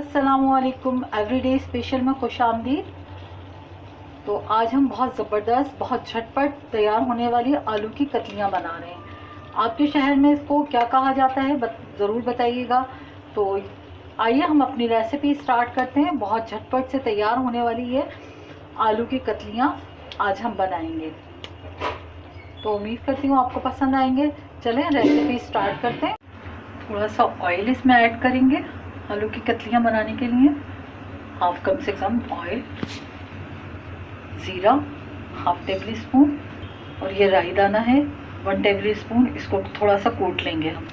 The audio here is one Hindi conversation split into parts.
अस्सलामुअलैकुम एवरीडे स्पेशल में खुश आमदीद। तो आज हम बहुत ज़बरदस्त, बहुत झटपट तैयार होने वाली आलू की कतलियाँ बना रहे हैं। आपके शहर में इसको क्या कहा जाता है ज़रूर बताइएगा। तो आइए हम अपनी रेसिपी स्टार्ट करते हैं। बहुत झटपट से तैयार होने वाली ये आलू की कतलियाँ आज हम बनाएंगे। तो उम्मीद करती हूँ आपको पसंद आएंगे। चलें रेसिपी स्टार्ट करते हैं। थोड़ा सा ऑयल इसमें ऐड करेंगे आलू की कतलियाँ बनाने के लिए। हाफ कम से कम ऑयल, ज़ीरा हाफ टेबल स्पून और ये राई दाना है 1 टेबल स्पून। इसको थोड़ा सा कूट लेंगे हम।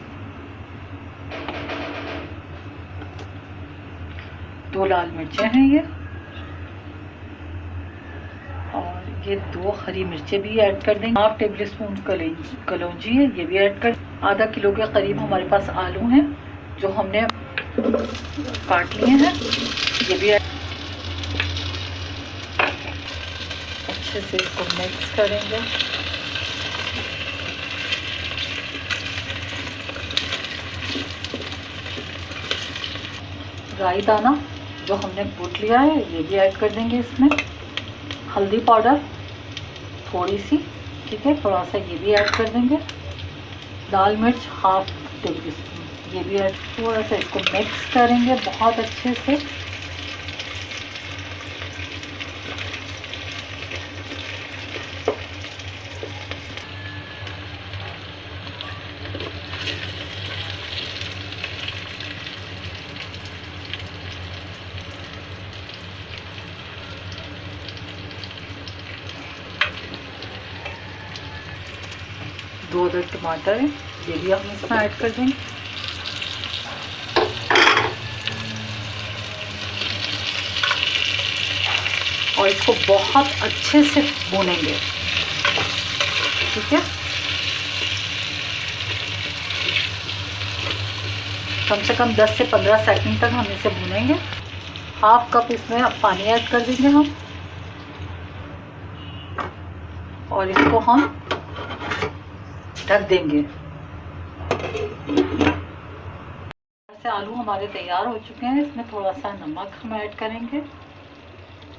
2 लाल मिर्चें हैं ये, और ये 2 हरी मिर्चें भी ऐड कर देंगे। हाफ टेबल स्पून कलौंजी है, ये भी ऐड कर। आधा किलो के करीब हमारे पास आलू हैं जो हमने काट लिए हैं, ये भी अच्छे से इसको मिक्स करेंगे। राई दाना जो हमने कूट लिया है ये भी ऐड कर देंगे इसमें। हल्दी पाउडर थोड़ी सी, ठीक है, थोड़ा सा ये भी ऐड कर देंगे। लाल मिर्च हाफ टेबल स्पून, ये भी ऐड। थोड़ा सा इसको मिक्स करेंगे बहुत अच्छे से। दो अदर टमाटर है, ये भी हम इसमें ऐड कर देंगे। और इसको बहुत अच्छे से भूनेंगे, ठीक है। कम से कम 10 से 15 सेकंड तक हम इसे भूनेंगे। हाफ कप इसमें पानी ऐड कर देंगे हम, और इसको हम ढक देंगे। से आलू हमारे तैयार हो चुके हैं। इसमें थोड़ा सा नमक हम ऐड करेंगे,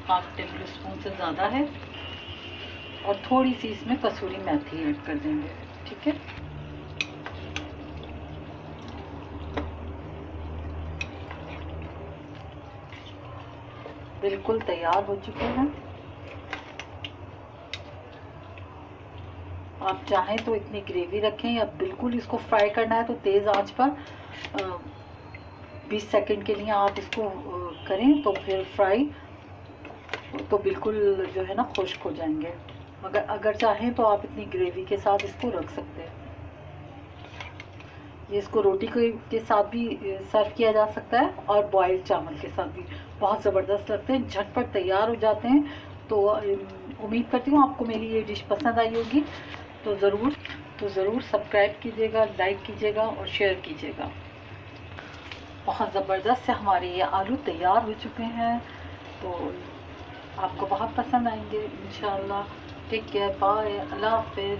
हाफ टेबल स्पून से ज़्यादा है, और थोड़ी सी इसमें कसूरी मेथी ऐड कर देंगे, ठीक है। बिल्कुल तैयार हो चुके हैं। आप चाहें तो इतनी ग्रेवी रखें, या बिल्कुल इसको फ्राई करना है तो तेज़ आंच पर 20 सेकंड के लिए आप इसको करें, तो फिर फ्राई तो बिल्कुल जो है ना खुश्क हो जाएंगे। मगर अगर चाहें तो आप इतनी ग्रेवी के साथ इसको रख सकते हैं। ये इसको रोटी के साथ भी सर्व किया जा सकता है, और बॉइल्ड चावल के साथ भी बहुत ज़बरदस्त लगते हैं, झटपट तैयार हो जाते हैं। तो उम्मीद करती हूँ आपको मेरी ये डिश पसंद आई होगी। तो ज़रूर सब्सक्राइब कीजिएगा, लाइक कीजिएगा और शेयर कीजिएगा। बहुत ज़बरदस्त से हमारे ये आलू तैयार हो चुके हैं। तो आपको बहुत पसंद आएंगे इंशाल्लाह। टेक केयर, बाय, अल्लाह हाफ़िज़।